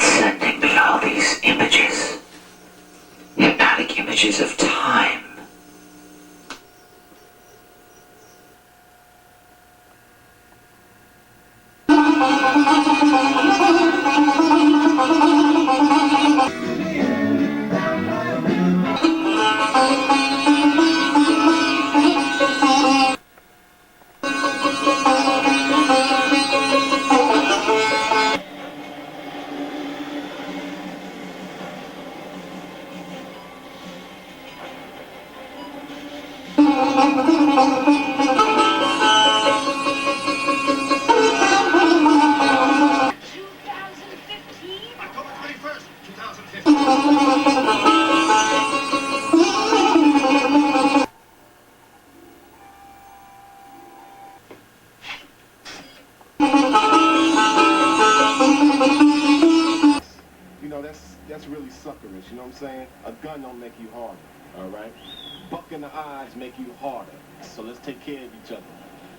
It's sending me all these images. Hypnotic images of time. That's really suckerish, you know what I'm saying? A gun don't make you harder, all right? Buck in the eyes make you harder. So let's take care of each other.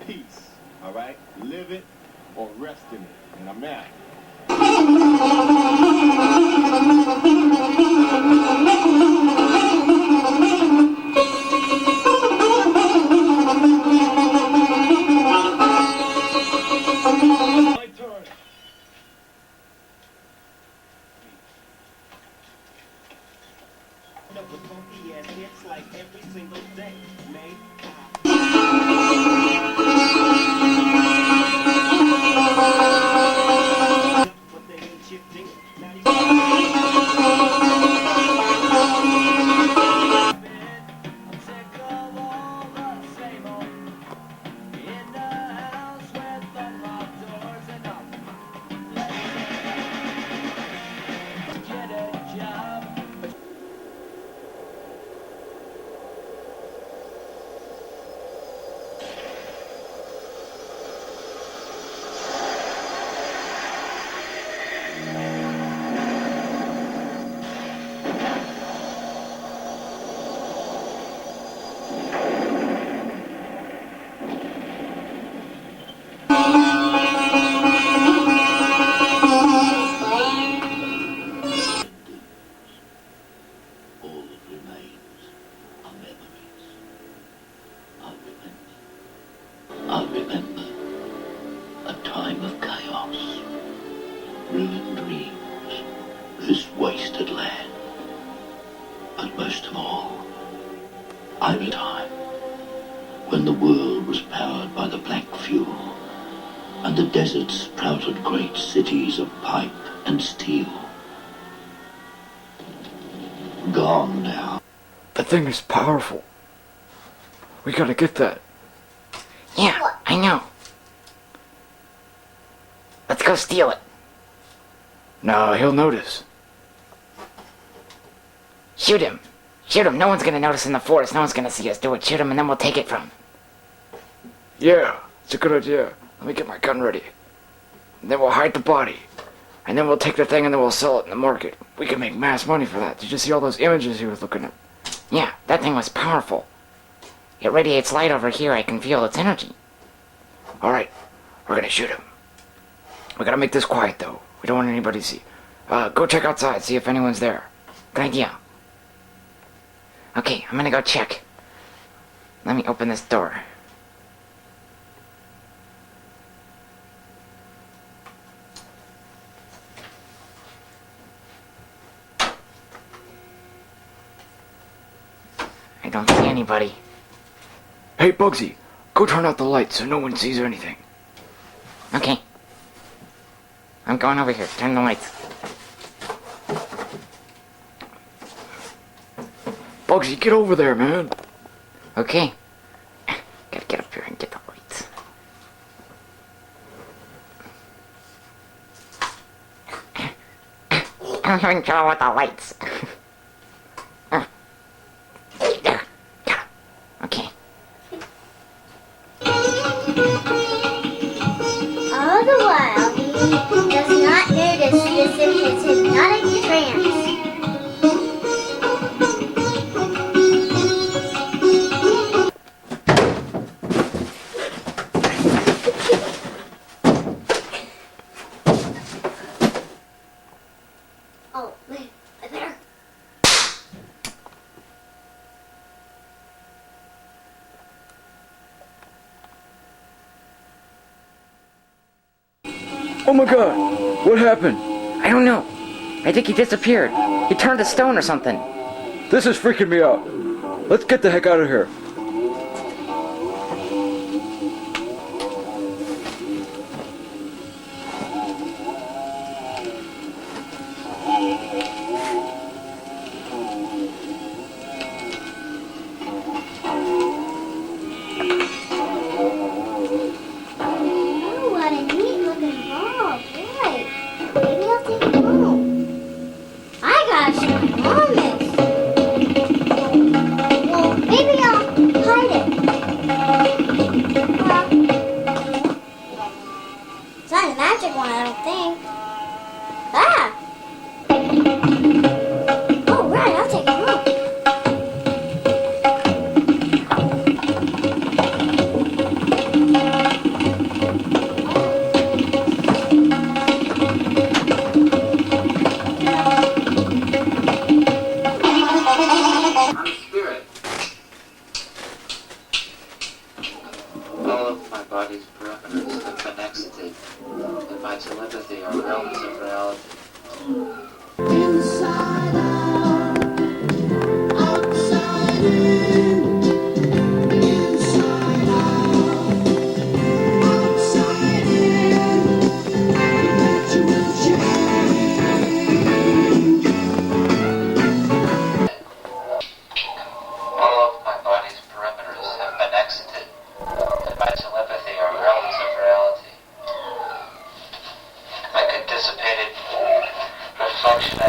Peace, all right? Live it or rest in it. And I'm out. Hits like every single day, mate. But they ain't shifting. I'm sick of all the same old. In the house with the locked doors and up. Get a job. I remember a time of chaos, ruined dreams, this wasted land. But most of all, I remember a time when the world was powered by the black fuel, and the deserts sprouted great cities of pipe and steel. Gone now. The thing is powerful. We gotta get that. Yeah, I know. Let's go steal it. No, he'll notice. Shoot him. Shoot him. No one's gonna notice in the forest. No one's gonna see us do it. Shoot him and then we'll take it from him. Yeah, it's a good idea. Let me get my gun ready. And then we'll hide the body. And then we'll take the thing and then we'll sell it in the market. We can make mass money for that. Did you see all those images he was looking at? Yeah, that thing was powerful. It radiates light over here. I can feel its energy. Alright, we're gonna shoot him. We gotta make this quiet though. We don't want anybody to see. Go check outside, see if anyone's there. Good idea. Okay, I'm gonna go check. Let me open this door. I don't see anybody. Hey, Bugsy, go turn out the lights so no one sees anything. Okay. I'm going over here. Turn the lights. Bugsy, get over there, man. Okay. Gotta get up here and get the lights. I'm having trouble with the lights. There. Got it. Okay. All the while, he does not notice he is in his hypnotic trance. Oh my god! What happened? I don't know. I think he disappeared. He turned to stone or something. This is freaking me out. Let's get the heck out of here. Oh, what a neat looking ball. Boy, maybe I'll take it home. I gotta show my mom this. Well, maybe I'll hide it. It's not a magic one, I don't think. Ah! Oh, right, I'll take it home. I'm spirit. All of my body's parameters have been exited, and my telepathy are realms of reality. Inside out, outside in. Inside out, outside in. That you will change. All of my body's perimeters have been exited, and my telepathy are realms of reality. Like a dissipated reflection